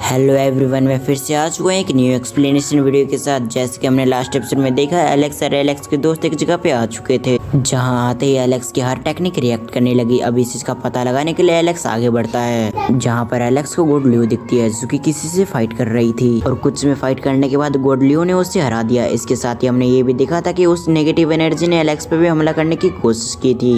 Hello everyone, मैं फिर से आ चुका हूँ एक न्यू एक्सप्लेनेशन वीडियो के साथ। जैसे कि हमने लास्ट एपिसोड में देखा, एलेक्स और एलेक्स के दोस्त एक जगह पे आ चुके थे, जहां आते ही एलेक्स की हर टेक्निक रिएक्ट करने लगी। अब इस चीज का पता लगाने के लिए एलेक्स आगे बढ़ता है, जहां पर एलेक्स को गोडलियो दिखती है जो कि किसी से फाइट कर रही थी, और कुछ में फाइट करने के बाद गोडलियो ने उसे हरा दिया। इसके साथ ही हमने ये भी देखा था कि उस नेगेटिव एनर्जी ने एलेक्स पे भी हमला करने की कोशिश की थी,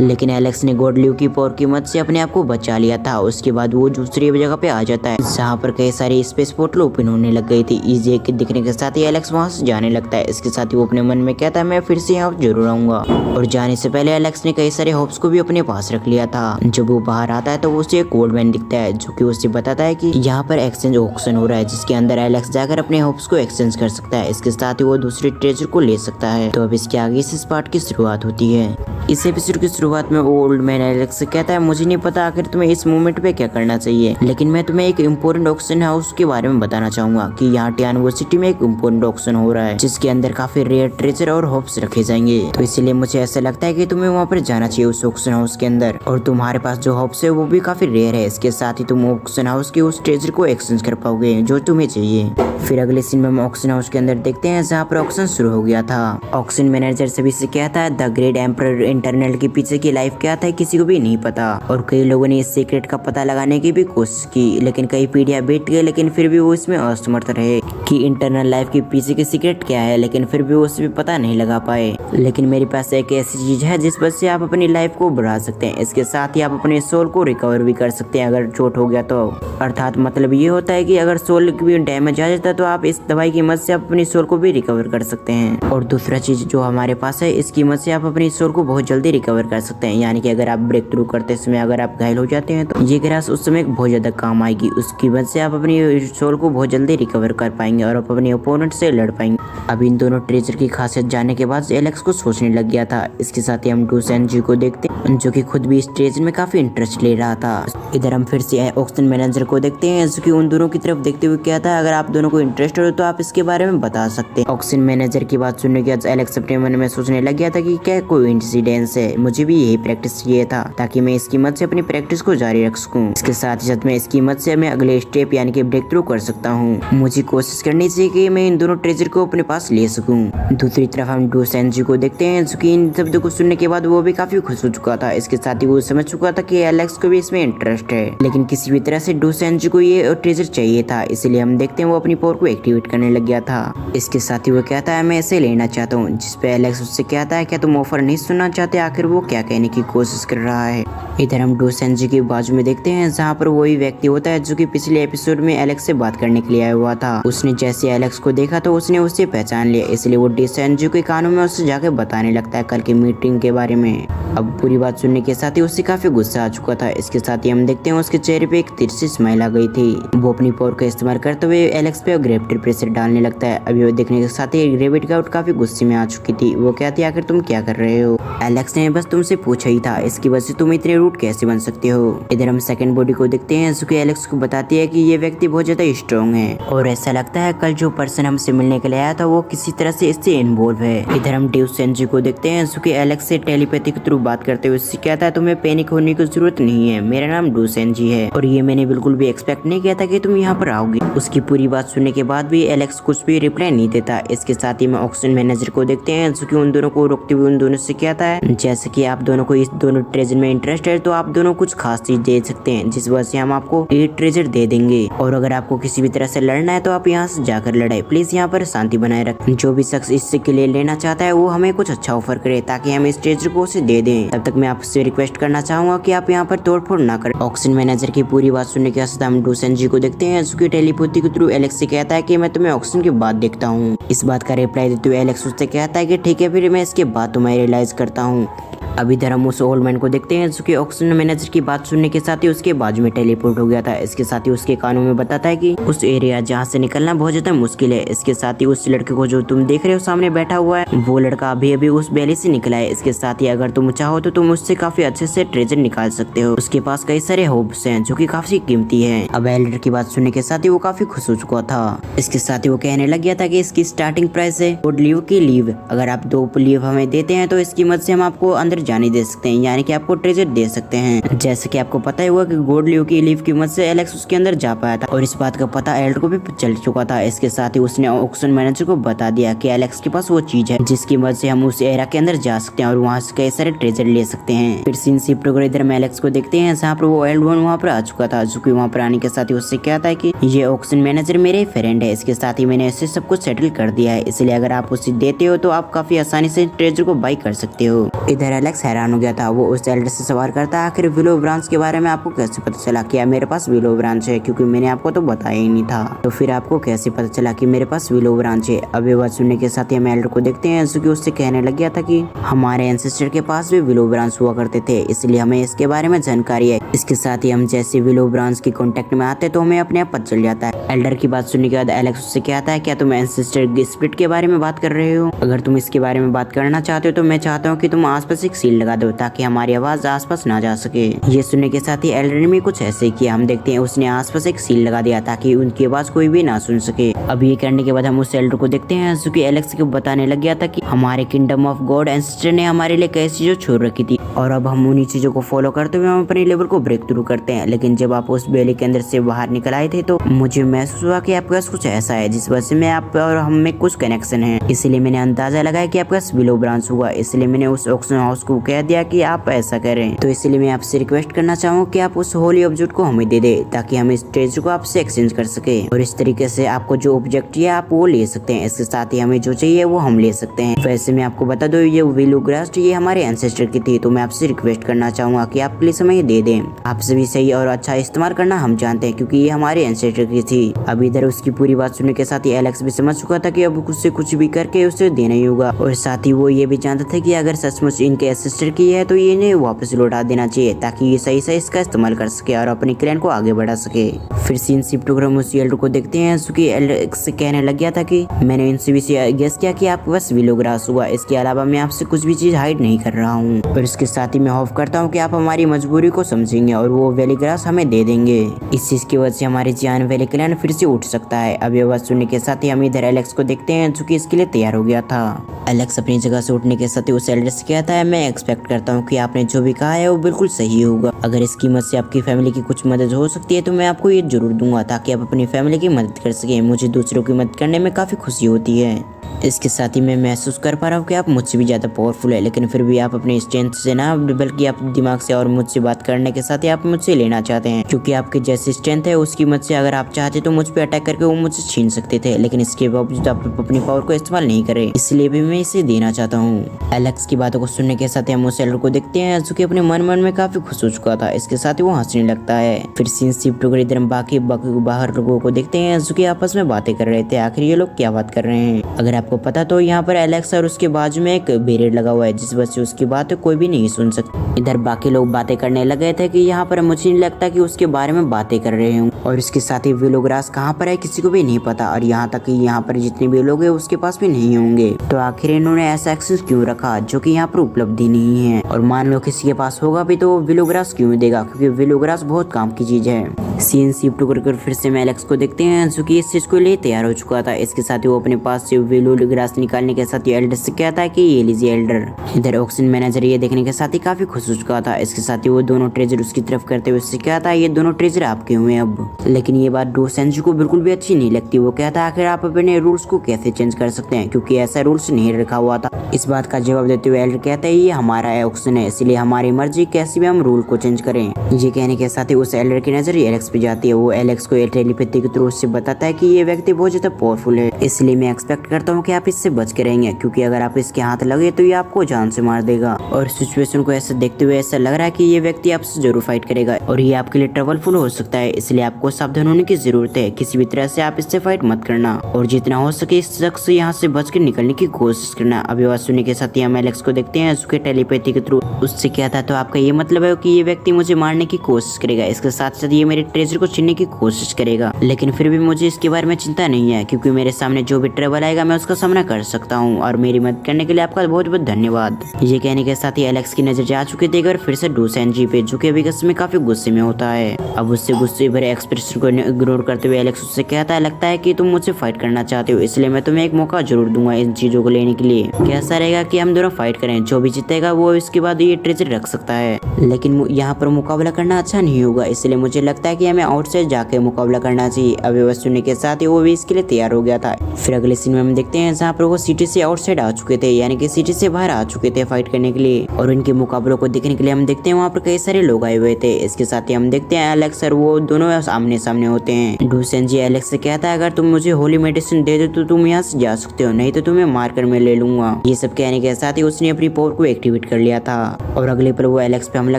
लेकिन एलेक्स ने गोडलियो की पावर की मदद से अपने आप को बचा लिया था। उसके बाद वो दूसरी जगह पे आ जाता है, जहाँ पर कई सारी स्पेस पोर्टल ओपन होने लग गई थी। इजी के दिखने के साथ ही एलेक्स वहां से जाने लगता है। इसके साथ ही वो अपने मन में कहता है मैं फिर से यहाँ जरूर आऊंगा, और जाने से पहले एलेक्स ने कई सारे होप्स को भी अपने पास रख लिया था। जब वो बाहर आता है तो उसे एक ओल्ड मैन दिखता है, जो कि उसे बताता है कि यहाँ पर एक्सचेंज ऑक्शन हो रहा है, जिसके अंदर एलेक्स जाकर अपने होप्स को एक्सचेंज कर सकता है। इसके साथ ही वो दूसरे ट्रेजर को ले सकता है। तो अब इसके आगे इस पार्ट की शुरुआत होती है। इस एपिसोड की शुरुआत में वो ओल्ड मैन एलेक्स से कहता है मुझे नहीं पता आखिर तुम्हें इस मोमेंट पे क्या करना चाहिए, लेकिन मैं तुम्हें एक इम्पोर्टेंट ऑक्शन हाउस के बारे में बताना चाहूंगा कि यहाँ टियानो सिटी में एक इम्पोर्टेंट ऑक्शन हो रहा है, जिसके अंदर काफी रेयर ट्रेजर और होप्स रखे जाएंगे। तो इसलिए मुझे ऐसा लगता है कि तुम्हें वहाँ पर जाना चाहिए उस ऑक्शन हाउस के अंदर, और तुम्हारे पास जो होप्स है वो भी काफी रेयर है। इसके साथ ही तुम ऑक्शन हाउस के उस ट्रेजर को एक्सचेंज कर पाओगे जो तुम्हें चाहिए। फिर अगले सीन में हम ऑक्शन हाउस के अंदर देखते हैं, जहाँ पर ऑक्शन शुरू हो गया था। ऑक्शन मैनेजर सभी से कहता है द ग्रेट एम्परर इंटरनल के पीछे की लाइफ क्या था किसी को भी नहीं पता, और कई लोगों ने इस सीक्रेट का पता लगाने की भी कोशिश की, लेकिन कई पीढ़ियां बीत गई, लेकिन फिर भी वो इसमें असमर्थ रहे कि इंटरनल लाइफ के पीछे की सीक्रेट क्या है, लेकिन फिर भी वो उसे भी पता नहीं लगा पाए। लेकिन मेरे पास एक ऐसी चीज है जिस वजह से आप अपनी लाइफ को बढ़ा सकते हैं। इसके साथ ही आप अपने सोल को रिकवर भी कर सकते हैं अगर चोट हो गया तो। अर्थात मतलब ये होता है कि अगर सोल भी डैमेज आ जाता है तो आप इस दवाई की मदद से आप अपनी सोल को भी रिकवर कर सकते हैं। और दूसरा चीज जो हमारे पास है, इसकी मदद से आप अपनी सोल को बहुत जल्दी रिकवर कर सकते हैं। यानी कि अगर आप ब्रेक थ्रू करते समय अगर आप घायल हो जाते हैं तो ये ग्रास उस समय बहुत ज्यादा काम आएगी। उसकी वजह से आप अपनी सोल को बहुत जल्दी रिकवर कर पाएंगे और आप अपने ओपोनेंट से लड़ पाएंगे। अब इन दोनों ट्रेजर की खासियत जानने के बाद एलेक्स को सोचने लग गया था। इसके साथ ही हम डूसेनजी को देखते हैं, जो कि खुद भी इस ट्रेजर में काफी इंटरेस्ट ले रहा था। इधर हम फिर से ऑक्शन मैनेजर को देखते हैं, जो कि उन दोनों की तरफ देखते हुए कहता है अगर आप दोनों को इंटरेस्ट हो तो आप इसके बारे में बता सकते हैं। ऑक्शन मैनेजर की बात सुनने के बाद एलेक्स अपने मन में सोचने लग गया था कि क्या कोई इंसिडेंस है, मुझे भी यही प्रैक्टिस चाहिए था ताकि मैं इसकी मदद से अपनी प्रैक्टिस को जारी रख सकूं। इसके साथ ही साथ मैं इसकी मदद से मैं अगले स्टेप यानी कि ब्रेक थ्रू कर सकता हूँ। मुझे कोशिश करनी चाहिए कि मैं इन दोनों ट्रेजर को अपने पास ले सकूं। दूसरी तरफ हम डूसेनजी को देखते हैं, जो कि इन शब्दों को सुनने के बाद वो भी काफी खुश हो चुका था। इसके साथ ही वो समझ चुका था कि एलेक्स को भी इसमें इंटरेस्ट है, लेकिन किसी भी तरह से डूसेनजी को ये ट्रेजर चाहिए था। इसलिए हम देखते हैं वो अपनी पावर को एक्टिवेट करने लग गया था। इसके साथ ही वो कहता है मैं इसे लेना चाहता हूँ, जिसपे एलेक्स उससे कहता है क्या तुम ऑफर नहीं सुनना चाहते। आखिर वो क्या कहने की कोशिश कर रहा है। इधर हम डूसेनजी के बाजू में देखते हैं, जहाँ पर वही व्यक्ति होता है जो कि पिछले एपिसोड में एलेक्स से बात करने के लिए आया हुआ था। उसने जैसे एलेक्स को देखा तो उसने उसे पहचान लिया, इसलिए वो डूसेनजी के कानों में उससे जाकर बताने लगता है कल की मीटिंग के बारे में। अब पूरी बात सुनने के साथ ही उससे काफी गुस्सा आ चुका था। इसके साथ ही हम देखते हैं उसके चेहरे पे एक तिरछी स्माइल आ गई थी। वो अपनी पावर का इस्तेमाल करते हुए एलेक्स पे ग्रेविटी प्रेशर डालने लगता है। अभी वो देखने के साथ ही ग्रेविटी गाउट काफी गुस्से में आ चुकी थी। वो कहती है आखिर तुम क्या कर रहे हो, एलेक्स ने बस तुमसे पूछा ही था, इसकी वजह से तुम इतने रूड कैसे बन सकते हो। इधर हम सेकंड बॉडी को देखते हैं, जो कि एलेक्स को बताती है कि ये व्यक्ति बहुत ज्यादा स्ट्रॉन्ग है, और ऐसा लगता है कल जो पर्सन हमसे मिलने के लिए आया था वो किसी तरह से इससे इन्वॉल्व है। इधर हम डूसेनजी को देखते हैं, जो कि एलेक्स से टेलीपैथी के थ्रू बात करते हुए उससे कहता है तुम्हें पैनिक होने की जरूरत नहीं है, मेरा नाम डूसेनजी है, और ये मैंने बिल्कुल भी एक्सपेक्ट नहीं किया था कि तुम यहाँ पर आओगे। उसकी पूरी बात सुनने के बाद भी एलेक्स कुछ भी रिप्लाई नहीं देता। इसके साथ ही हम ऑक्शन मैनेजर को देखते हैं, जो कि उन दोनों को रोकते हुए उन दोनों से कहता है जैसे कि आप दोनों को इस दोनों ट्रेजर में इंटरेस्ट है तो आप दोनों कुछ खास चीज दे सकते हैं, जिस वजह से हम आपको ये ट्रेजर दे देंगे, और अगर आपको किसी भी तरह से लड़ना है तो आप यहाँ से जाकर लड़े। प्लीज यहाँ पर शांति बनाए रखें। जो भी शख्स इससे के लिए लेना चाहता है वो हमें कुछ अच्छा ऑफर करे ताकि हम इस ट्रेजर को उसे दे दें। तब तक मैं आपसे रिक्वेस्ट करना चाहूंगा कि आप यहाँ पर तोड़फोड़ ना करें। ऑक्शन मैनेजर की पूरी बात सुनने के बाद हम डूसेनजी को देखते हैं, जो कि टेलीपैथी के थ्रू एलेक्स से कहता है कि मैं तुम्हें ऑक्शन के बाद देखता हूँ। इस बात का रिप्लाई देते हुए एलेक्स उससे कहता है कि ठीक है फिर मैं इसके बाद तुम्हें रियलाइज करता हूँ। अब इधर हम उस ओल्ड मैन को देखते हैं, जो कि ऑक्शन मैनेजर की बात सुनने के साथ ही उसके बाजू में टेलीपोर्ट हो गया था। इसके साथ ही उसके कानों में बताता है कि उस एरिया जहाँ से निकलना बहुत ज्यादा मुश्किल है। इसके साथ ही उस लड़के को जो तुम देख रहे हो सामने बैठा हुआ है, वो लड़का अभी अभी उस वैली से निकला है। इसके साथ ही अगर तुम चाहो तो तुम उससे काफी अच्छे से ट्रेजर निकाल सकते हो। उसके पास कई सारे होप्स हैं जो कि काफी कीमती है। अब एल्डर की बात सुनने के साथ ही वो काफी खुश हो चुका था। इसके साथ ही वो कहने लग गया था कि इसकी स्टार्टिंग प्राइस है गोडलियो की लीव। अगर आप 2 लीव हमें देते हैं तो इसकी मदद से हम आपको अंदर जाने दे सकते हैं, यानी कि आपको ट्रेजर दे सकते हैं। जैसे कि आपको पता ही होगा कि गॉड लियो की लीफ की मदद से एलेक्स उसके अंदर जा पाया था और इस बात का पता एल्डर को भी चल चुका था। इसके साथ ही उसने ऑक्शन मैनेजर को बता दिया कि एलेक्स के पास वो चीज है जिसकी मदद से हम उस एरा के अंदर जा सकते हैं और वहाँ से कई सारे ट्रेजर ले सकते हैं। फिर सीन शिफ्ट होकर इधर में एलेक्स को देखते हैं जहाँ पर वो एल्ड वन वहाँ पर आ चुका था, जो कि वहाँ पर आने के साथ ही उससे कहता है कि ये ऑक्शन मैनेजर मेरे फ्रेंड है, इसके साथ ही मैंने ऐसे सब कुछ सेटल कर दिया है, इसलिए अगर आप उसे देते हो तो आप काफी आसानी से ट्रेजर को बाई कर सकते हो। इधर एलेक्स हैरान हो गया था, वो उस एल्डर से सवाल करता है आखिर विलो ब्रांच के बारे में आपको कैसे पता चला कि मेरे पास विलो ब्रांच है, क्योंकि मैंने आपको तो बताया ही नहीं था। तो फिर आपको कैसे पता चला कि मेरे पास विलो ब्रांच है। अब ये बात सुनने के साथ ही हम एल्डर को देखते हैं जो कि उससे कहने लग गया था कि हमारे एंसेस्टर के पास भी विलो ब्रांच हुआ करते थे, इसलिए हमें इसके बारे में जानकारी है। इसके साथ ही हम जैसे विलो ब्रांच के कांटेक्ट में आते तो हमें अपने आप पता चल जाता है। एल्डर की बात सुनने के बाद एलेक्स उससे कहता है क्या तुम एंसेस्टर स्प्लिट के बारे में बात कर रहे हो? अगर तुम इसके बारे में बात करना चाहते हो तो मैं चाहता हूँ कि तुम आसपास एक सील लगा दो ताकि हमारी आवाज आसपास ना जा सके। ये सुनने के साथ ही एल्डर ने भी कुछ ऐसे ही किया। हम देखते हैं उसने आसपास एक सील लगा दिया ताकि उनकी आवाज कोई भी ना सुन सके। अब ये करने के बाद हम उस एल्डर को देखते हैं जो कि एलेक्स को बताने लग गया था कि हमारे किंगडम ऑफ गॉड एंसेस्टर ने हमारे लिए कई चीजें छोड़ रखी थी और अब हम उन्हीं चीजों को फॉलो करते हुए हम अपने लेवल को ब्रेक थ्रू करते हैं। लेकिन जब आप उस वैली के अंदर से बाहर निकल आए थे तो मुझे महसूस हुआ कि आपके पास कुछ ऐसा है जिस वजह से मैं आप और हम में कुछ कनेक्शन है, इसलिए मैंने अंदाजा लगाया कि आपके पास विलो ब्रांच हुआ। इसलिए मैंने उस ऑक्शन हाउस को कह दिया कि आप ऐसा करें। तो इसलिए मैं आपसे रिक्वेस्ट करना चाहूँ कि आप उस होली ऑब्जेक्ट को हमें दे दे ताकि हम इस ट्रेजर को आपसे एक्सचेंज कर सके और इस तरीके से आपको जो ऑब्जेक्ट चाहिए आप वो ले सकते हैं। इसके साथ ही हमें जो चाहिए वो हम ले सकते हैं। वैसे मैं आपको बता दूं ये विलो ग्रास्ट ये हमारे एंसेस्टर की थी, तो मैं आपसे रिक्वेस्ट करना चाहूंगा कि आप प्लीज हमें दे दें। आपसे भी सही और अच्छा इस्तेमाल करना हम जानते हैं क्योंकि ये हमारे एंसेस्टर की थी। अब इधर उसकी पूरी बात सुनने के साथ ही एलेक्स भी समझ चुका था कि अब उससे कुछ भी करके उसे देना ही होगा और साथ ही वो ये भी जानता था कि अगर सचमुच इनके एंसेस्टर की है तो ये इन्हें वापस लौटा देना चाहिए ताकि ये सही से इसका इस्तेमाल कर सके और अपने क्लैन को आगे बढ़ा सके। फिर सीन शिफ्ट होकर हम उस एल्डर को देखते हैं क्योंकि एलेक्स से कहने लग गया था कि मैंने इनसे भी गेस किया कि आपके पास विलो ग्रास हुआ, इसके अलावा मैं आपसे कुछ भी चीज हाइड नहीं कर रहा हूँ और इसके साथ ही मैं होप करता हूँ कि आप हमारी मजबूरी को समझेंगे और वो वैली ग्रास हमें दे देंगे। इस चीज की वजह से हमारे जियान वैली क्लैन फिर से उठ सकता है। अब ये बात सुनने के साथ ही हम इधर एलेक्स को देखते हैं जो कि इसके लिए तैयार हो गया था। एलेक्स अपनी जगह से उठने के साथ ही उस एल्डर से कहता है मैं एक्सपेक्ट करता हूँ कि आपने जो भी कहा है वो बिल्कुल सही होगा। अगर इस कीमत से आपकी फैमिली की कुछ मदद हो सकती है तो मैं आपको ये जरूर दूंगा ताकि आप अपनी फैमिली की मदद कर सकें। मुझे दूसरों की मदद करने में काफी खुशी होती है। इसके साथ ही मैं महसूस कर पा रहा हूँ कि आप मुझसे भी ज़्यादा पावरफुल है, लेकिन फिर भी आप अपने स्ट्रेंथ से ना बल्कि आप दिमाग से और मुझसे बात करने के साथ ही आप मुझसे लेना चाहते हैं क्योंकि आपके जैसी स्ट्रेंथ है उसकी मदद से अगर आप चाहते तो मुझ पर अटैक करके वो मुझसे छीन सकते थे, लेकिन इसके बावजूद आप अपनी पावर को इस्तेमाल नहीं करे, इसलिए भी मैं इसे देना चाहता हूँ। एलेक्स की बातों को सुनने के साथ ही हम उस एल्डर को देखते हैं जो कि अपने मन में काफी खुश हो चुका था। इसके साथ ही वो हंसने लगता है। फिर सीन शिफ्ट होकर इधर बाकी बाहर लोगों को देखते हैं जो कि आपस में बातें कर रहे थे। आखिर ये लोग क्या बात कर रहे हैं? अगर आपको पता तो यहाँ पर एलेक्स और उसके बाजू में एक बैरियर लगा हुआ है जिस वजह से उसकी बात कोई भी नहीं सुन सकता। इधर बाकी लोग बातें करने लगे थे कि यहाँ पर मुझे नहीं लगता कि उसके बारे में बातें कर रहे हूँ और इसके साथ ही विलो ग्रास कहाँ पर है किसी को भी नहीं पता और यहाँ तक कि यहाँ पर जितने भी लोग हैं उसके पास भी नहीं होंगे। तो आखिर इन्होंने ऐसा एक्सेस क्यों रखा जो कि यहाँ पर उपलब्धि नहीं है? और मान लो किसी के पास होगा भी तो विलो ग्रास क्यों देगा? क्योंकि विलो ग्रास बहुत काम की चीज है। सीन शिफ्ट होकर फिर से मैं एलेक्स को देखते हैं जो कि इस चीज को लिए तैयार हो चुका था। इसके साथ ही वो अपने पास से विलो ग्रास निकालने के साथ ही एल्डर से कहता है कि ये लीजिए एल्डर। इधर ऑक्शन मैनेजर ये देखने के साथ ही काफी खुश हो चुका था। इसके साथ ही वो दोनों ट्रेजर उसकी तरफ करते हुए उससे कहता है ये दोनों ट्रेजर आपके हुए अब। लेकिन ये बात डो सेंजी को बिल्कुल भी अच्छी नहीं लगती। वो कहता है आखिर आप अपने रूल्स को कैसे चेंज कर सकते हैं क्योंकि ऐसा रूल्स नहीं रखा हुआ था। इस बात का जवाब देते हुए एल्डर कहता है ये हमारा ऑक्शन है इसलिए हमारी मर्जी कैसे भी हम रूल को चेंज करें। ये कहने के साथ ही उस एल्डर की नजर एलेक्स पे जाती है। वो एलेक्स को टेलीपैथी के थ्रू उससे बताता है कि ये व्यक्ति बहुत ज्यादा पावरफुल है, इसलिए मैं एक्सपेक्ट करता हूँ कि आप इससे बच के रहेंगे क्योंकि अगर आप इसके हाथ लगे तो ये आपको जान से मार देगा। और सिचुएशन को ऐसे देखते हुए ऐसा लग रहा है कि ये व्यक्ति आपसे जरूर फाइट करेगा और ये आपके लिए ट्रबलफुल हो सकता है, इसलिए आपको सावधान होने की जरूरत है। किसी भी तरह से आप इससे फाइट मत करना और जितना हो सके इस शख्स से यहाँ से बच के निकलने की कोशिश करना। अभी बात सुनने के साथ ही हम एलेक्स को देखते हैं उसके टेलीपैथी के थ्रू उससे क्या था तो आपका ये मतलब है कि ये व्यक्ति मुझे मारने की कोशिश करेगा, इसके साथ साथ ये मेरे ट्रेजर को छीनने की कोशिश करेगा। लेकिन फिर भी मुझे इसके बारे में चिंता नहीं है क्योंकि मेरे सामने जो भी ट्रबल आएगा मैं उसका सामना कर सकता हूँ और मेरी मदद करने के लिए आपका बहुत बहुत धन्यवाद। ये कहने के साथ ही एलेक्स की नजर जा चुकी थी और फिर से डो सेंजी पे जो कि अभी में काफी गुस्से में होता है। अब उससे गुस्से भरे एक्सप्रेशन को इग्नोर करते हुए एलेक्स उससे कहता है लगता है कि तुम मुझसे फाइट करना चाहते हो, इसलिए मैं तुम्हें एक मौका जरूर दूंगा इन चीजों को लेने के लिए। कैसा रहेगा कि हम दोनों फाइट करें, जो भी जीते जीतेगा वो इसके बाद ये ट्रेजर रख सकता है। लेकिन यहाँ पर मुकाबला करना अच्छा नहीं होगा, इसलिए मुझे लगता है कि हमें आउटसाइड जाके मुकाबला करना चाहिए। अभी बस सुनने के साथ ही वो भी इसके लिए तैयार हो गया था। फिर अगले सीन में हम देखते हैं जहाँ पर वो सिटी से आउटसाइड आ चुके थे, यानी कि सिटी से बाहर आ चुके थे फाइट करने के लिए। और इनके मुकाबलों को देखने के लिए हम देखते हैं वहाँ पर कई सारे लोग आए हुए थे। इसके साथ ही हम देखते हैं एलेक्स और वो दोनों आमने सामने होते हैं। डूसेंजी एलेक्स से कहता है अगर तुम मुझे होली मेडिसिन दे दो तो तुम यहाँ से जा सकते हो, नहीं तो तुम्हें मारकर मैं ले लूंगा। ये सब कहने के साथ ही उसने अपनी पावर को एक्टिवेट कर लिया था और अगले पल वो एलेक्स पे हमला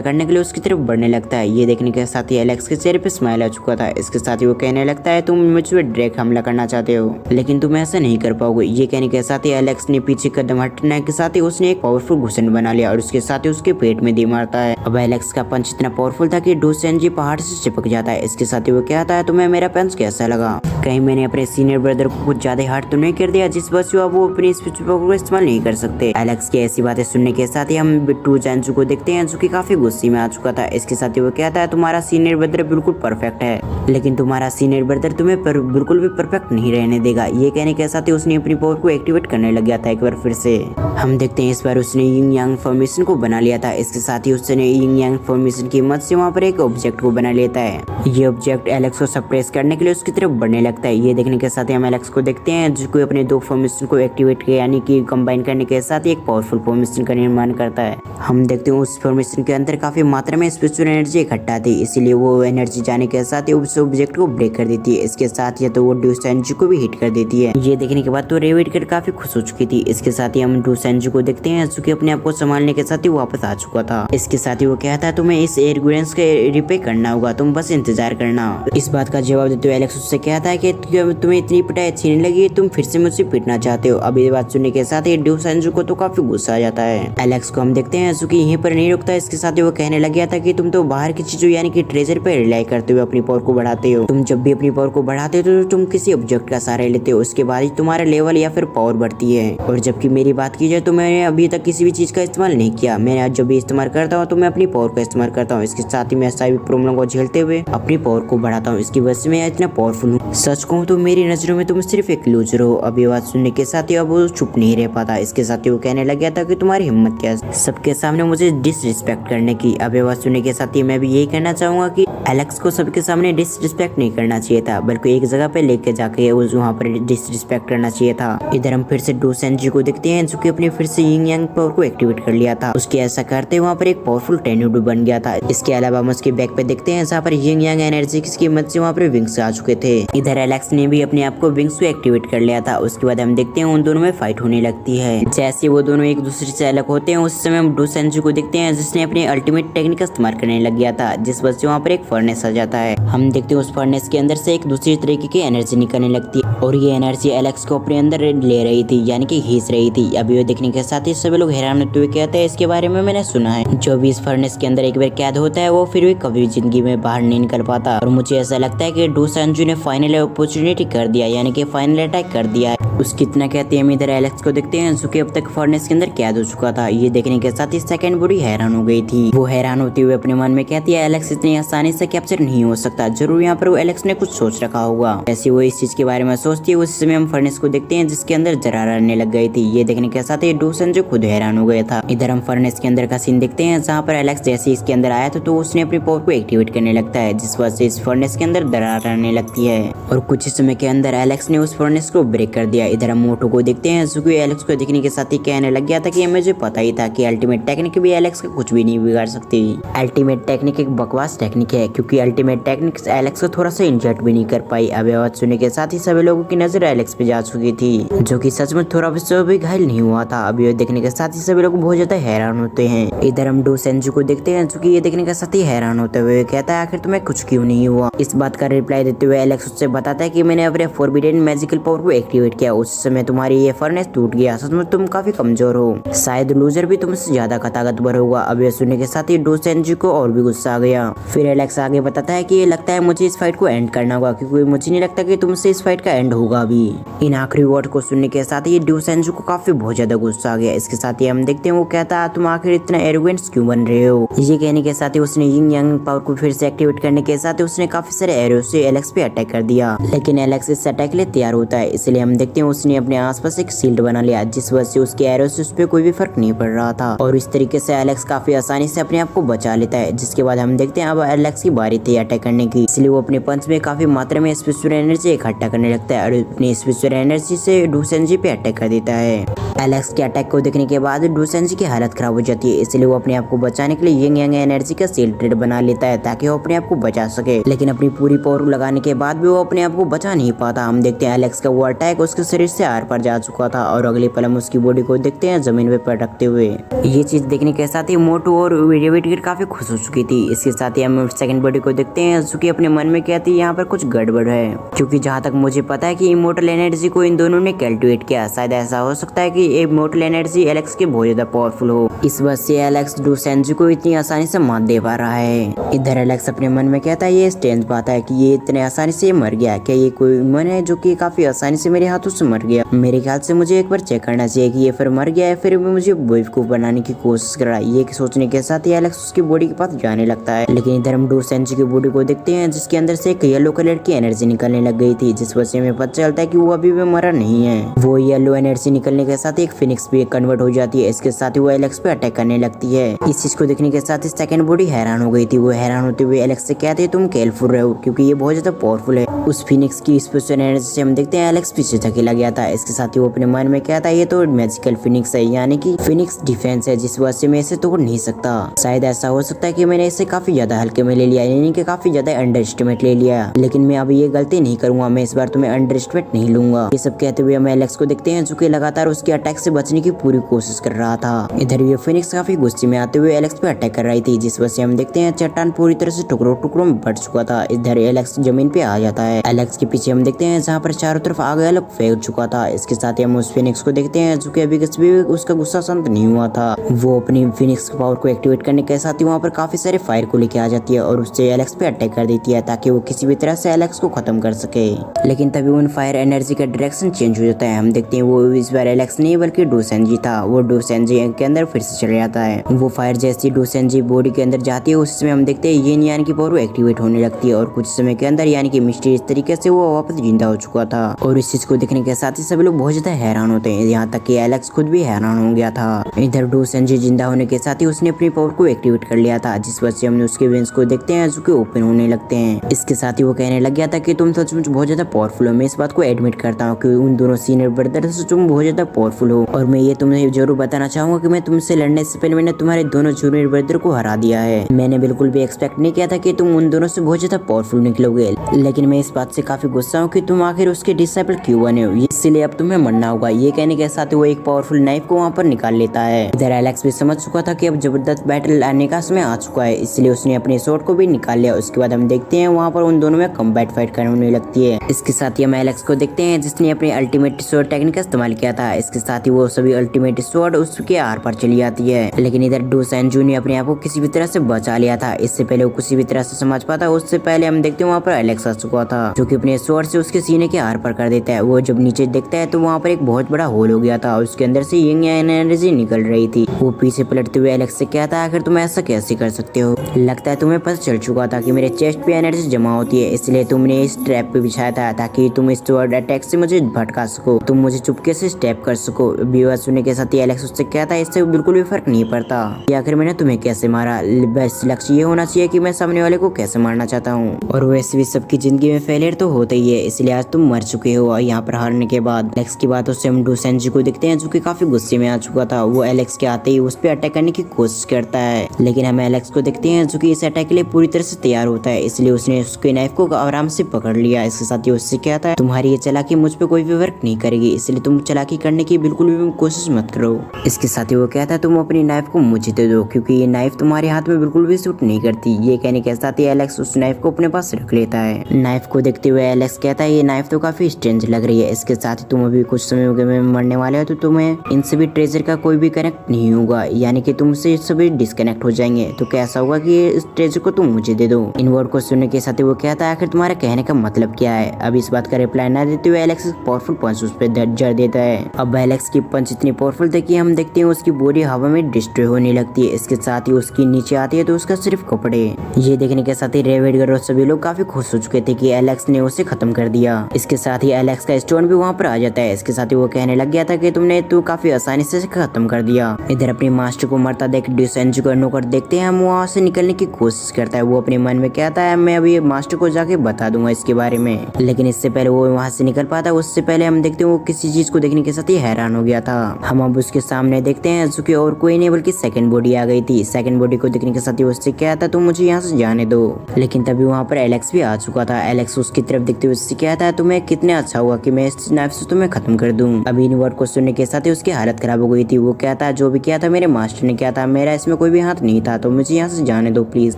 करने के लिए उसकी तरफ बढ़ने लगता है। ये देखने के साथ ही एलेक्स के चेहरे पे स्माइल आ चुका था। इसके साथ ही वो कहने लगता है तुम मुझ पे डायरेक्ट हमला करना चाहते हो, लेकिन तुम ऐसा नहीं कर पाओगे। ये कहने के साथ ही एलेक्स ने पीछे कदम हटने के साथ ही उसने एक पावरफुल घुसन बना लिया और उसके साथ ही उसके पेट में दे मारता है। अब एलेक्स का पंच इतना पावरफुल था कि डूसेंजी पहाड़ से चिपक जाता है। इसके साथ ही वो कहता है तुम्हें मेरा पंच कैसा लगा, कहीं मैंने अपने सीनियर ब्रदर को कुछ ज्यादा हार्ड तो नहीं कर दिया जिस वजह से वो अपनी स्पीच को इस्तेमाल नहीं कर सकते। एलेक्स की ऐसी बातें सुनने के साथ ही हम डूसेंजी को देखते हैं जो कि काफी गुस्से में आ चुका था। इसके साथ ही वो कहता है तुम्हारा सीनियर ब्रदर बिल्कुल परफेक्ट है, लेकिन तुम्हारा सीनियर ब्रदर तुम्हें बिल्कुल भी परफेक्ट नहीं रहने देगा। ये कहने के साथ ही उसने अपनी पावर को एक्टिवेट करने लग गया था एक बार फिर से। हम देखते हैं इस बार उसने यिंग यांग फॉर्मेशन को बना लिया था। इसके साथ ही उसने यिंग यांग फॉर्मेशन की मदद से वहाँ पर एक ऑब्जेक्ट को बना लेता है। ये ऑब्जेक्ट एलेक्स को सप्रेस करने के लिए उसकी तरफ बढ़ने लगता है। ये देखने के साथ ही हम एलेक्स को देखते हैं जो कि अपने दो फॉर्मेशन को एक्टिवेट किया, यानी कि कंबाइन करने के साथ ही एक पावरफुल फॉर्मेशन का निर्माण करता है। हम देखते हैं उस फॉर्मेशन के अंदर काफी मात्रा में स्पिरिचुअल एनर्जी इकट्ठा थी, इसलिए वो एनर्जी जाने के साथ ही उस ऑब्जेक्ट को ब्रेक कर देती है। इसके साथ ही तो वो डूसेंजी को भी हिट कर देती है। ये देखने के बाद तो रेविड काफी खुश हो चुकी थी। इसके साथ ही हम डूसेंजी को देखते हैं जो कि अपने आप को संभालने के साथ ही वापस आ चुका था। इसके साथ ही वो कहता है तुम्हें इस एयरगुलेंस के रिपेयर करना होगा, तुम बस इंतजार करना। इस बात का जवाब देते हुए एलेक्स उससे कहता है कि तुम्हें इतनी पिटाई अच्छी नहीं लगी, तुम फिर से मुझसे पिटना चाहते हो। अब ये बात सुनने के साथ ही डूसेंजी को तो काफी गुस्सा आ जाता है। एलेक्स को हम देखते हैं जो कि यहीं पर नहीं रुकता। इसके साथ ही वो कहने लग गया था कि तुम तो बाहर की चीजों यानी कि ट्रेजर पे रिलाई करते हुए अपनी पावर को बढ़ाते हो। तुम जब भी अपनी पावर को बढ़ाते हो तो तुम किसी ऑब्जेक्ट का सहारा लेते हो, उसके बाद ही तुम्हारा लेवल या फिर पावर बढ़ती है। और जबकि मेरी बात की जाए तो मैंने अभी तक किसी भी चीज का इस्तेमाल नहीं किया। मैं जब भी इस्तेमाल करता हूँ तो मैं अपनी पावर का इस्तेमाल करता हूँ। इसके साथ ही मैं सारी प्रॉब्लम को झेलते हुए अपनी पावर को बढ़ाता हूँ। इसकी वजह से मैं इतना पावरफुल हूँ। सच कहूँ तो मेरी नजरों में तुम सिर्फ एक लूजर हो। अब ये बात सुनने के साथ ही अब वो चुप नहीं रह पाता। इसके साथ ही वो कहने लग गया था कि तुम्हारी हिम्मत क्या है सबके सामने मुझे डिसरिस्पेक्ट करने की। अब ये बात सुनने के साथ ही मैं भी यही कहना चाहूंगा कि एलेक्स को सबके सामने डिसरिस्पेक्ट नहीं करना चाहिए था, बल्कि एक जगह पे लेके जाके वहाँ पर डिसरिस्पेक्ट करना चाहिए था। इधर हम फिर से डूसेंजी को देखते हैं जो कि अपने फिर से यिंग यांग पावर को एक्टिवेट कर लिया था। उसके ऐसा करते वहाँ पर एक पावरफुल टॉर्नेडो बन गया था। इसके अलावा हम उसके बैक पे देखते हैं जहाँ पर यिंग यांग एनर्जी की मदद से वहाँ पर विंग्स आ चुके थे। इधर एलेक्स ने भी अपने आप को विंग्स को एक्टिवेट कर लिया था। उसके बाद हम देखते हैं उन दोनों में फाइट होने लगती है। जैसे वो दोनों एक दूसरे से अलग होते हैं उस समय हम डूसेंजी को देखते हैं जिसने अपने अल्टीमेट टेक्निक का इस्तेमाल करने लग गया था, जिस वजह से वहाँ पर एक फर्नेस आ जाता है। हम देखते हैं उस फर्नेस के अंदर से एक दूसरी तरीके की एनर्जी निकलने लगती है और ये एनर्जी एलेक्स को अपने अंदर ले रही थी, यानी कि खींच रही थी। अभी वो देखने के साथ ही सभी लोग हैरान होते हुए कहते हैं इसके बारे में मैंने सुना है जो भी इस फर्नेस के अंदर एक बार कैद होता है वो फिर भी कभी जिंदगी में बाहर नहीं निकल पाता। और मुझे ऐसा लगता है कि डूसेंजी ने फाइनल अपॉर्चुनिटी कर दिया, यानी कि फाइनल अटैक कर दिया है। उसकी इतना कहते हैं हम इधर एलेक्स को देखते हैं जो कि अब तक फर्नेस के अंदर कैद हो चुका था। ये देखने के साथ ही सेकंड बॉडी हैरान हो गई थी। वो हैरान होते हुए अपने मन में कहती है एलेक्स इतनी आसानी से कैप्चर नहीं हो सकता, जरूर यहाँ पर वो एलेक्स ने कुछ सोच रखा होगा। ऐसे वो इस चीज के बारे में सोचती है उस समय हम फर्नेस को देखते हैं जिसके अंदर दरार आने लग गई थी। ये देखने के साथ ही डूसेंजी खुद हैरान हो गया था। इधर हम फर्नेस के अंदर का सीन देखते हैं जहाँ पर एलेक्स जैसे इसके अंदर आया था तो उसने अपनी पावर को एक्टिवेट करने लगता है, जिस वजह से इस फर्नेस के अंदर दरार आने लगती है और कुछ ही समय के अंदर एलेक्स ने उस फर्नेस को ब्रेक कर दिया। इधर हम मोटो को देखते हैं जो कि एलेक्स को देखने के साथ ही कहने लग गया था कि मुझे पता ही था कि अल्टीमेट टेक्निक भी एलेक्स का कुछ भी नहीं बिगाड़ सकती। अल्टीमेट टेक्निक एक बकवास टेक्निक है क्योंकि अल्टीमेट टेक्निक एलेक्स को थोड़ा सा इंजर्ड भी नहीं कर पाई। अब आवाज सुनने के साथ ही सभी लोगों की नजर एलेक्स पे जा चुकी थी जो कि सच में थोड़ा भी घायल नहीं हुआ था। अब ये देखने के साथ ही सभी लोग बहुत ज्यादा हैरान होते हैं। इधर हम डूसेंजी को देखते हैं जो कि ये देखने के साथ ही हैरान होते हुए कहता है आखिर तुम्हें कुछ क्यों नहीं हुआ। इस बात का रिप्लाई देते हुए एलेक्स उससे बताता है कि मैंने अपने फॉरबिडन मैजिकल पावर को एक्टिवेट किया, उस समय तुम्हारी ये फर्नेस टूट गया। सच में तुम काफी कमजोर हो, शायद लूजर भी तुमसे ज्यादा ताकतवर होगा। अब ये सुनने के साथ ही डूसेंजी को और भी गुस्सा आ गया। फिर एलेक्स आगे बताता है कि ये लगता है मुझे इस फाइट को एंड करना होगा क्योंकि मुझे नहीं लगता कि तुमसे इस फाइट का एंड होगा अभी। इन आखिरी वर्ड को सुनने के साथ ही डू सेंजू को काफी बहुत ज्यादा गुस्सा आ गया। इसके साथ ही हम देखते हैं वो कहता है तुम आखिर इतना एरोगेंट क्यों बन रहे हो। ये कहने के साथ ही उसने यिंग यांग पावर को फिर से एक्टिवेट करने के साथ ही उसने काफी सारे एरो से एलेक्स पे अटैक कर दिया, लेकिन एलेक्स इस अटैक के लिए तैयार होता है। इसलिए हम देखते हैं उसने अपने आसपास एक शील्ड बना लिया, जिस वजह से उसके एरो से उस पर कोई भी फर्क नहीं पड़ रहा था और इस तरीके से एलेक्स काफी आसानी से अपने आप को बचा लेता है। जिसके बाद हम देखते हैं अब एलेक्स की बारी थी अटैक करने की, इसलिए वो अपने पंच में काफी मात्रा में स्पेशल एनर्जी इकट्ठा करने लगता है और अपनी स्पेशल एनर्जी से डू सेंजी पे अटैक कर देता है। एलेक्स के अटैक को देखने के बाद डू सेंजी की हालत खराब हो जाती है, इसलिए वो अपने आप को बचाने के लिए यिंग यांग एनर्जी का शील्ड ट्रेड बना लेता है ताकि वो अपने आप को बचा सके। लेकिन अपनी पूरी पावर लगाने के बाद भी वो अपने आप को बचा नहीं पाता। हम देखते हैं एलेक्स का वो अटैक उसके शरीर से आर पार जा चुका था और अगले पल हम उसकी बॉडी को देखते हैं जमीन पे पटकते हुए। ये चीज देखने के साथ ही मोटू और वेजिटेबल काफी खुश हो चुकी थी। इसके साथ ही हम सेकंड बॉडी को देखते हैं जो कि अपने मन में कहती है यहाँ पर कुछ गड़बड़ है, क्योंकि जहाँ तक मुझे पता है कि इमोर्टल एनर्जी को इन दोनों ने कैल्कुलेट किया। शायद ऐसा हो सकता है कि इमोर्टल एनर्जी एलेक्स की बहुत ज्यादा पावरफुल हो, इस वजह से एलेक्स डू सेंजी को इतनी आसानी से मात दे पा रहा है। इधर एलेक्स अपने मन में कहता है ये स्टेंज पाता है कि ये इतने आसानी से मर गया, क्या ये कोई मन है जो कि काफी आसानी से मेरे हाथों से मर गया। मेरे ख्याल से मुझे एक बार चेक करना चाहिए कि ये फिर मर गया है फिर मुझे बेवकूफ बनाने की कोशिश कर रहा है। ये सोचने के साथ ही एलेक्स उसकी बॉडी के पास जाने लगता है, लेकिन इधर हम डू सेंजी की बॉडी को देखते हैं जिसके अंदर से एक येलो कलर की एनर्जी निकलने लग गई थी, जिस वजह से हमें पता चलता है कि वो अभी भी मरा नहीं है। वो येलो एनर्जी निकलने के साथ एक फिनिक्स भी कन्वर्ट हो जाती है। इसके साथ ही वो एलेक्स पे अटैक करने लगती है। इस चीज को देखने के साथ ही सेकंड बॉडी हैरान हो गई थी। वो हैरान होते हुए एलेक्स से कहते हैं तुम केयरफुल रहो क्योंकि ये बहुत ज्यादा पावरफुल है। उस फिनिक्स की स्पेशल एनर्जी से हम देखते हैं एलेक्स पीछे धकेला गया था। इसके साथ ही वो अपने मन में कहता है ये तो मैजिकल फिनिक्स है, यानी कि फिनिक्स डिफेंस है, जिस वजह से मैं इसे तोड़ नहीं सकता। शायद ऐसा हो सकता है कि मैंने इसे काफी ज्यादा हल्के में ले लिया, यानी कि काफी ज्यादा अंडर एस्टिमेट ले लिया, लेकिन मैं अब ये गलती नहीं करूंगा, मैं इस बार तुम्हें अंडर एस्टिमेट नहीं लूंगा। ये सब कहते हुए हम एलेक्स को देखते हैं जो कि लगातार उसके अटैक से बचने की पूरी कोशिश कर रहा था। इधर ये फिनिक्स काफी गुस्से में आते हुए एलेक्स पे अटैक कर रही थी, जिस वजह से हम देखते हैं चट्टान पूरी तरह से टुकड़ों टुकड़ों में बट चुका था। इधर एलेक्स जमीन पे आ जाता है। एलेक्स के पीछे हम देखते हैं जहाँ पर चारों तरफ आग अलग फैल चुका था। इसके साथ ही हम उस फिनिक्स को देखते हैं जो कि अभी भी उसका गुस्सा शांत नहीं हुआ था। वो अपनी फिनिक्स पावर को एक्टिवेट करने के साथ ही वहाँ पर काफी सारे फायर को लेके आ जाती है और उससे एलेक्स पे अटैक कर देती है ताकि वो किसी भी तरह से एलेक्स को खत्म कर सके। लेकिन तभी उन फायर एनर्जी का डायरेक्शन चेंज हो जाता है। हम देखते हैं वो इस बार एलेक्स नहीं बल्कि डू सेंजी था। वो डू सेंजी के अंदर फिर से चले जाता है। वो फायर जैसी डू सेंजी बॉडी के अंदर जाती है उस समय हम देखते हैं यिन यान की पावर एक्टिवेट होने लगती है और कुछ समय के अंदर यानी कि मिस्टीरियस तरीके से वो वापस जिंदा हो चुका था। और इस चीज को देखने के साथ ही सभी लोग बहुत ज्यादा हैरान होते हैं, यहाँ तक कि एलेक्स खुद भी हैरान हो गया था। इधर डू सेंजी जिंदा होने के साथ ही उसने अपनी पावर को एक्टिवेट कर लिया था, जिस वजह से हमने उसके वेंस को देखते हैं जो कि ओपन होने लगते हैं। इसके साथ ही वो कहने लग गया था कि तुम सचमुच बहुत ज्यादा पावरफुल हो। मैं इस बात को एडमिट करता हूँ कि उन दोनों सीनियर ब्रदर से तुम बहुत ज्यादा पावरफुल हो और मैं ये तुम्हें जरूर बताना चाहूंगा कि मैं तुमसे लड़ने से पहले मैंने तुम्हारे दोनों जूनियर ब्रदर को हरा दिया है। मैंने बिल्कुल भी एक्सपेक्ट नहीं किया था कि तुम उन दोनों से बहुत ज्यादा पावरफुल निकलोगे, लेकिन मैं इस बात से काफी गुस्सा हूँ कि तुम आखिर उसके डिसाइपल क्यों बने हो, इसलिए अब तुम्हें मरना होगा। ये कहने के साथ वो एक पावरफुल नाइफ को वहाँ पर निकाल लेता है। इधर एलेक्स भी समझ चुका था कि अब जबरदस्त बैटल आने का समय आ चुका है, इसलिए उसने अपने स्वॉर्ड को भी निकाल लिया। उसके बाद हम देखते हैं वहाँ पर उन दोनों में कॉम्बैट फाइट होने लगती है। इसके साथ ही हम एलेक्स को देखते हैं जिसने अपने अल्टीमेट स्वॉर्ड टेक्निक का इस्तेमाल किया था। इसके साथ ही वो सभी अल्टीमेट स्वॉर्ड उसके आर पर चली जाती है, लेकिन इधर डू सेंजू ने अपने आप को किसी भी तरह से बचा लिया था। इससे पहले वो किसी भी तरह से समझ पाता, उससे पहले हम देखते हैं वहाँ पर एलेक्स आ चुका था जो कि अपने स्वॉर्ड से उसके सीने के आर पर कर देता है। वो जब नीचे देखता है तो वहाँ पर एक बहुत बड़ा होल हो गया था और उसके अंदर से यिंग यांग एनर्जी निकल रही थी। वो पीछे पलटते हुए एलेक्स से कहता है आखिर तुम ऐसा कैसे कर सकते हो, लगता है तुम्हें पता चल चुका था कि मेरे चेस्ट पे एनर्जी जमा होती है, इसलिए तुमने इस ट्रैप पे बिछाया था ताकि तुम इस स्वॉर्ड अटैक से मुझे भटका सको, तुम मुझे चुपके से स्टेप कर सको। विवाद सुनने के साथ ही एलेक्स उससे कहता है इससे बिल्कुल भी फर्क नहीं पड़ता कि आखिर मैंने तुम्हें कैसे मारा, बस लक्ष्य ये होना चाहिए कि मैं सामने वाले को कैसे मारना चाहता हूँ। और वैसे भी सबकी जिंदगी में फेलियर तो होता ही है, इसलिए आज तुम मर चुके हो। और यहाँ पर हारने के बाद एलेक्स की बातों से हम डू सेंजी को देखते हैं जो कि काफी गुस्से में आ चुका था। वो एलेक्स के आते ही उस पर अटैक करने की कोशिश करता है, लेकिन हम एलेक्स को देखते हैं जो कि इस अटैक के लिए पूरी तरह से तैयार होता है, इसलिए उसने उसके नाइफ को आराम से पकड़ लिया। इसके साथ ही उससे कहता है तुम्हारी ये चालाकी मुझ पे कोई भी वर्क नहीं करेगी, इसलिए तुम चालाकी करने की बिल्कुल बिल्कुल भी कोशिश मत करो। इसके साथ ही वो कहता है तुम अपनी नाइफ को मुझे दे दो क्योंकि ये नाइफ तुम्हारे हाथ में बिल्कुल भी सूट नहीं करती। ये कहने के साथ ही एलेक्स उस नाइफ को अपने पास रख लेता है। नाइफ को देखते हुए एलेक्स कहता है ये नाइफ तो काफी स्ट्रेंज लग रही है। इसके साथ ही तुम अभी कुछ समय में मरने वाले हो तो तुम्हें इन सभी ट्रेजर का कोई भी कनेक्ट नहीं होगा, यानी कि तुमसे सभी डिस्कनेक्ट हो जाएंगे। तो कैसा होगा कि इस ट्रेजर को तुम मुझे दे दो। इन वर्ड को सुनने के साथ ही वो कहता है आखिर तुम्हारे कहने का मतलब क्या है। अब इस बात का रिप्लाई न देते हुए एलेक्स पावरफुल पंच उस पर जड़ देता है। अब एलेक्स की पंच इतनी पावरफुल थी कि हम देखते हैं उसकी बॉडी हवा में डिस्ट्रॉय होने लगती है। इसके साथ ही उसकी नीचे आती है तो उसका सिर्फ कपड़े। ये देखने के साथ ही रेवेडगर और सभी लोग काफी खुश हो चुके थे कि एलेक्स ने उसे खत्म कर दिया। इसके साथ ही एलेक्स का स्टोन भी वहाँ पर आ जाता है। इसके साथ ही वो कहने लग गया था कि तुमने तो काफी आसानी से खत्म कर दिया। इधर अपने मास्टर को मरता देख डिसेंज को नौकर देखते हैं हम वहाँ से निकलने की कोशिश करता है। वो अपने मन में कहता है मैं अभी मास्टर को जाके बता दूंगा इसके बारे में, लेकिन इससे पहले वो वहाँ से निकल पाता उससे पहले हम देखते हैं वो किसी चीज को देखने के साथ ही हैरान हो गया था। हम अब उसके सामने देखते हैं जो और कोई नहीं बल्कि सेकंड बॉडी आ गई थी। सेकंड बॉडी को देखने के साथ ही उससे कहता तुम मुझे यहाँ से जाने दो, लेकिन तभी वहाँ पर एलेक्स भी आ चुका था। एलेक्स उसकी तरफ देखते हुए उससे कहता है तुम्हें कितना अच्छा हुआ कि मैं इस नाइफ से तुम्हें खत्म कर दूं। अभी इन वर्ड को सुनने के साथ ही उसकी हालत खराब हो गई थी। वो कहता है जो भी किया था मेरे मास्टर ने किया था, मेरा इसमें कोई भी हाथ नहीं था, तो मुझे यहाँ से जाने दो प्लीज।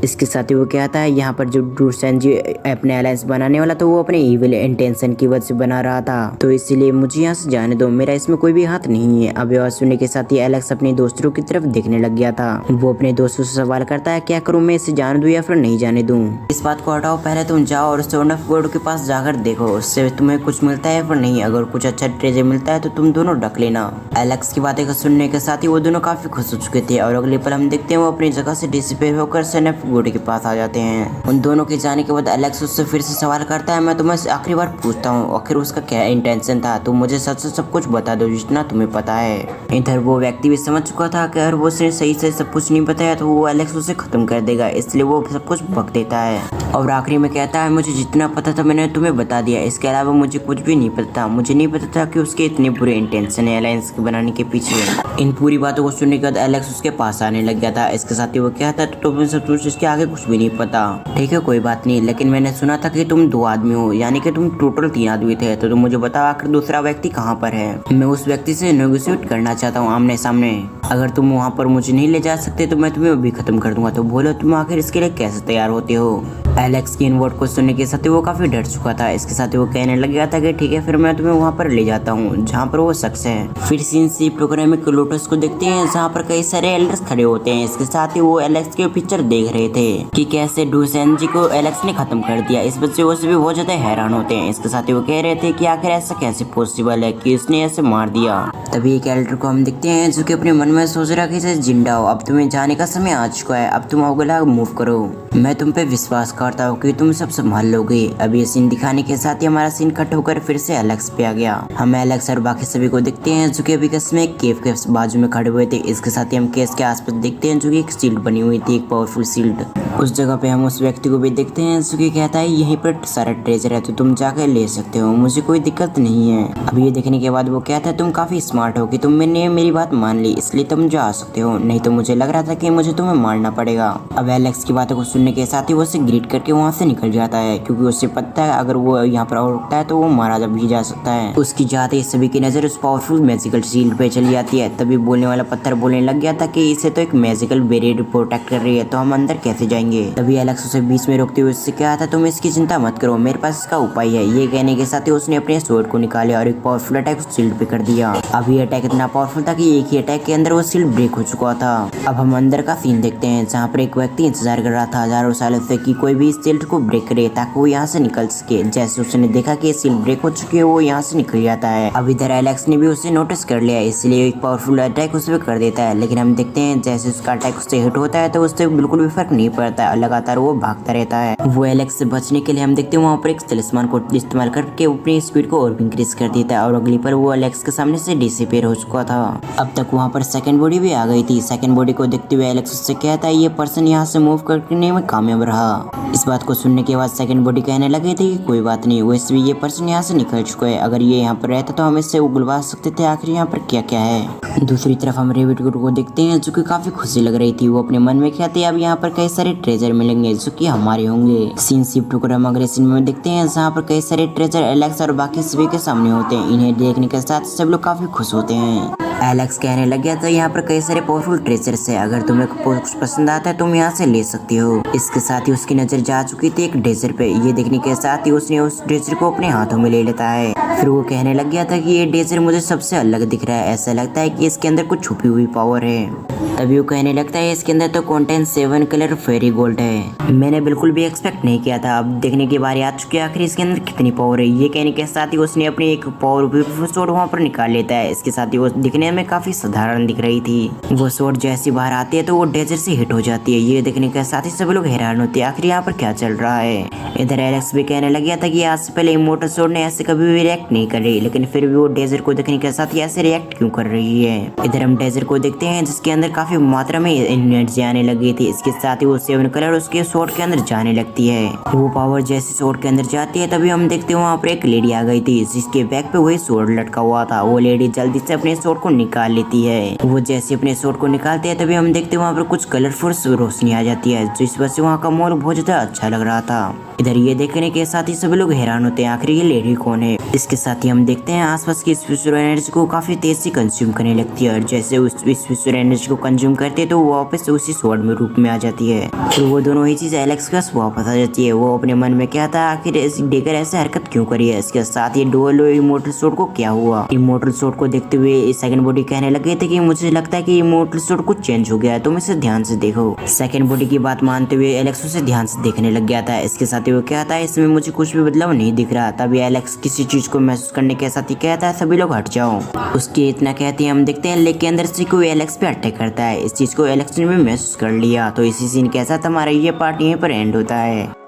इसके साथ ही वो कहता है यहाँ पर जो ड्रूसेन जी अपने अलायंस बनाने वाला था वो अपने इविल इंटेंशन की वजह से बना रहा था, तो इसीलिए मुझे यहाँ से जाने दो, मेरा इसमें कोई भी हाथ नहीं है। अब आवाज सुनने के साथ ही एलेक्स अपने दोस्तों की तरफ देखने लग गया था। वो अपने दोस्तों से सवाल करता है क्या करूँ मैं, इसे जाने दूं या फिर नहीं जाने दूं। इस बात को हटाओ, पहले तुम जाओ और स्टोन ऑफ गॉड के पास जाकर देखो उससे तुम्हें कुछ मिलता है फिर नहीं। अगर कुछ अच्छा ट्रेजर मिलता है तो तुम दोनों ढक लेना। एलेक्स की बातें सुनने के साथ ही वो दोनों काफी खुश हो चुके थे और अगले पल हम देखते हैं वो अपनी जगह से डिसअपीयर होकर स्टोन ऑफ गॉड के पास आ जाते हैं। उन दोनों के जाने के बाद एलेक्स उससे फिर से सवाल करता है मैं तुम्हें आखिरी बार पूछता हूँ आखिर उसका क्या इंटेंशन था, तुम मुझे सच से सब कुछ बता दो जितना तुम्हें पता है। इधर वो व्यक्ति भी समझ चुका था कि अगर वो उसे सही से सब कुछ नहीं बताया तो वो एलेक्स उसे खत्म कर देगा, इसलिए वो सब कुछ बक देता है और आखिरी में कहता है मुझे जितना पता था मैंने तुम्हें बता दिया, इसके अलावा मुझे कुछ भी नहीं पता था। मुझे नहीं पता था कि उसके इतने बुरे इंटेंशन है अलायंस के बनाने के पीछे। इन पूरी बातों को सुनने के बाद एलेक्स उसके पास आने लग गया था। इसके साथ ही वो कहता है तो तुम्हें सब कुछ इसके आगे कुछ भी नहीं पता, ठीक है कोई बात नहीं, लेकिन मैंने सुना था कि तुम 2 आदमी हो, यानी कि तुम टोटल 3 आदमी थे, तो तुम मुझे बताओ आखिर दूसरा व्यक्ति कहाँ पर है। मैं उस व्यक्ति से नेगोशिएट करना चाहता हूँ आमने सामने, अगर तुम वहाँ पर मुझे नहीं ले जा सकते तो मैं तुम्हें अभी खत्म कर दूंगा, तो बोलो तुम आखिर इसके लिए कैसे तैयार होते हो। एलेक्स की इन वर्ड को सुनने के साथ ही वो काफी डर चुका था। इसके साथ ही वो कहने लग गया था कि ठीक है फिर मैं तुम्हें वहाँ पर ले जाता हूँ जहाँ पर वो शख्स है। फिर सीन सी प्रोग्राम में लोटस को देखते हैं जहाँ पर कई सारे एल्डर्स खड़े होते हैं। इसके साथ ही वो एलेक्स के पिक्चर देख रहे थे कि कैसे ड्रूसेन जी को एलेक्स ने खत्म कर दिया। इस वजह से वो सभी बहुत ज्यादा हैरान होते हैं। इसके साथ ही वो कह रहे थे कि आखिर ऐसा कैसे पॉसिबल है कि उसने ऐसे मार दिया। तभी एक एल्डर को हम देखते हैं जो कि अपने मन में सोच रहा कि जिंदा हो, अब तुम्हें जाने का समय आ चुका है, अब तुम अगला मूव करो, मैं तुम पे विश्वास करता हूँ कि तुम सब संभाल लोगे। अब ये सीन दिखाने के साथ ही हमारा सीन कट होकर फिर से एलेक्स पे आ गया। हम एलेक्स और बाकी सभी को देखते हैं जो कि अभी कसम एक केव के बाजू में खड़े हुए थे। इसके साथ ही हम केस के आसपास देखते हैं जो कि एक शील्ड बनी हुई थी, एक पावरफुल शील्ड। उस जगह पे हम उस व्यक्ति को भी देखते हैं जो कि कहता है यहीं पर सारा ट्रेजर है तो तुम जाकर ले सकते हो, मुझे कोई दिक्कत नहीं है। अब ये देखने के बाद वो कहता है तुम काफी स्मार्ट हो कि तुमने मेरी बात मान ली, इसलिए तुम जा सकते हो, नहीं तो मुझे लग रहा था कि मुझे तुम्हें मारना पड़ेगा। अब एलेक्स की बातों को सुनने के साथ ही वो उसे ग्रीट करके वहाँ से निकल जाता है क्योंकि उसे पता है अगर वो यहाँ पर और रुकता है तो वो मारा भी जा सकता है। उसकी जाते ही सभी की नजर उस पावरफुल मैजिकल शील्ड पे चली जाती है। तभी बोलने वाला पत्थर बोलने लग गया था कि इसे तो एक मैजिकल बैरियर प्रोटेक्ट कर रही है, तो हम अंदर कैसे जाएंगे। तभी एलेक्स उसे बीच में रोकते हुए उससे कहा था तुम इसकी चिंता मत करो, मेरे पास इसका उपाय है। ये कहने के साथ ही उसने अपने स्वॉर्ड को निकाला और एक पावरफुल अटैक उस शील्ड पे कर दिया। अब ये अटैक इतना पावरफुल था कि एक ही अटैक के अंदर वो शील्ड ब्रेक हो चुका था। अब हम अंदर का सीन देखते हैं जहाँ पर एक व्यक्ति इंतजार कर रहा था हजारों सालों से कि कोई भी इस शील्ड को ब्रेक करे ताकि वो यहाँ से निकल सके। जैसे उसने देखा कि शील्ड ब्रेक हो चुकी है वो यहाँ से निकल जाता है। अब इधर एलेक्स ने भी उसे नोटिस कर लिया, इसलिए एक पावरफुल अटैक उस पर कर देता है। लेकिन हम देखते हैं जैसे उसका अटैक उससे हिट होता है तो उससे बिल्कुल भी फर्क नहीं पड़ता है, लगातार वो भागता रहता है। वो एलेक्स से बचने के लिए हम देखते हैं वहाँ पर एक तलिस्मान को इस्तेमाल करके अपनी स्पीड को और भी इंक्रीज कर देता है और अगली पर वो एलेक्स के सामने से डिसअपीयर हो चुका था। अब तक वहाँ पर सेकंड बॉडी भी आ गई थी। सेकंड बॉडी को देखते हुए एलेक्स उससे कहता है ये पर्सन यहाँ से मूव करने में कामयाब रहा। इस बात को सुनने के बाद सेकंड बॉडी कहने लगे थे कि कोई बात नहीं, वैसे भी ये पर्सन यहाँ से निकल चुका है, अगर ये यहाँ पर रहता तो हम इससे उगलवा सकते थे आखिर यहाँ पर क्या क्या है। दूसरी तरफ हम रेबिट को देखते हैं जो कि काफी खुशी लग रही थी। वो अपने मन में कहते अब यहाँ पर कई सारे ट्रेजर मिलेंगे जो कि हमारे होंगे। सीन शिफ्ट होकर हम अगले सीन में देखते हैं जहाँ पर कई सारे ट्रेजर एलेक्स और बाकी सभी के सामने होते हैं। इन्हें देखने के साथ सब लोग काफी खुश होते हैं। एलेक्स कहने लग गया था यहाँ पर कई सारे पावरफुल ट्रेजर्स है, अगर तुम्हें कुछ पसंद आता है तुम यहाँ से ले सकती हो। इसके साथ ही उसकी नजर जा चुकी थी एक डेजर पे। ये देखने के साथ ही उसने उस डेजर को अपने हाथों में ले लेता है। फिर वो कहने लग गया था कि ये डेजर मुझे सबसे अलग दिख रहा है, ऐसा लगता है कि इसके अंदर कुछ छुपी हुई पावर है। तभी वो कहने लगता है इसके अंदर तो कंटेंट 7 कलर फेरी गोल्ड है। मैंने बिल्कुल भी एक्सपेक्ट नहीं किया था, अब देखने की बारी आ चुकी है आखिर इसके अंदर कितनी पावर है। ये कहने के साथ ही उसने अपनी एक पावर स्वॉर्ड वहाँ पर निकाल लेता है। इसके साथ ही वो दिखने में काफी साधारण दिख रही थी। वो स्वॉर्ड जैसी बाहर आती है तो वो डेजर से हिट हो जाती है। ये देखने के साथ ही सभी लोग हैरान होते हैं आखिर यहाँ पर क्या चल रहा है। इधर एलेक्स भी कहने लग गया था कि आज से पहले इमोर्टल स्वॉर्ड ने ऐसे कभी भी रिएक्ट नहीं कर रही, लेकिन फिर भी वो डेजर को देखने के साथ ही ऐसे रिएक्ट क्यों कर रही है। इधर हम डेजर को देखते हैं जिसके अंदर काफी मात्रा में एनर्जी आने लगी थी। इसके साथ ही वो 7 कलर उसके स्वॉर्ड के अंदर जाने लगती है। वो पावर जैसे स्वॉर्ड के अंदर जाती है तभी हम देखते हैं वहाँ पर एक लेडी आ गई थी जिसके बैक पे वही स्वॉर्ड लटका हुआ था। वो लेडी जल्दी से अपने स्वॉर्ड को निकाल लेती है। वो जैसे अपने स्वॉर्ड को निकालते हैं तभी हम देखते हैं वहाँ पर कुछ कलरफुल रोशनी आ जाती है, जिस वजह से वहाँ का माहौल बहुत ज्यादा अच्छा लग रहा था। इधर ये देखने के साथ ही सभी लोग हैरान होते हैं आखिर ये लेडी कौन है। इसके साथ ही हम देखते हैं आसपास की स्पिरिचुअल एनर्जी को काफी तेज से कंज्यूम करने लगती है और जैसे उस स्पिरिचुअल एनर्जी को कंज्यूम करते हैं तो वो वापस उसी स्वॉर्ड में रूप में आ जाती है। फिर वो दोनों ही चीज एलेक्स के पास वापस आ जाती है। वो अपने मन में क्या था आखिर डेकर ऐसे हरकत क्यों करी है। इसके साथ ही डुअल इमोर्टल स्वॉर्ड को क्या हुआ। इमोर्टल स्वॉर्ड को देखते हुए सेकंड बॉडी कहने लगे थे कि मुझे लगता है कि इमोर्टल स्वॉर्ड कुछ चेंज हो गया है, तुम इसे ध्यान से देखो। सेकंड बॉडी की बात मानते हुए एलेक्स उसे ध्यान से देखने लग गया था। इसके साथ ही वो कहता है इसमें मुझे कुछ भी बदलाव नहीं दिख रहा। तभी एलेक्स किसी चीज को महसूस करने के साथ ही कहता है सभी लोग हट जाओ। उसके इतना कहते हैं हम देखते हैं लेक के अंदर से कोई एलेक्स पे अटैक करता है। इस चीज को एलेक्स ने भी महसूस कर लिया। तो इसी सीन के साथ हमारा ये पार्ट यहीं पर एंड होता है।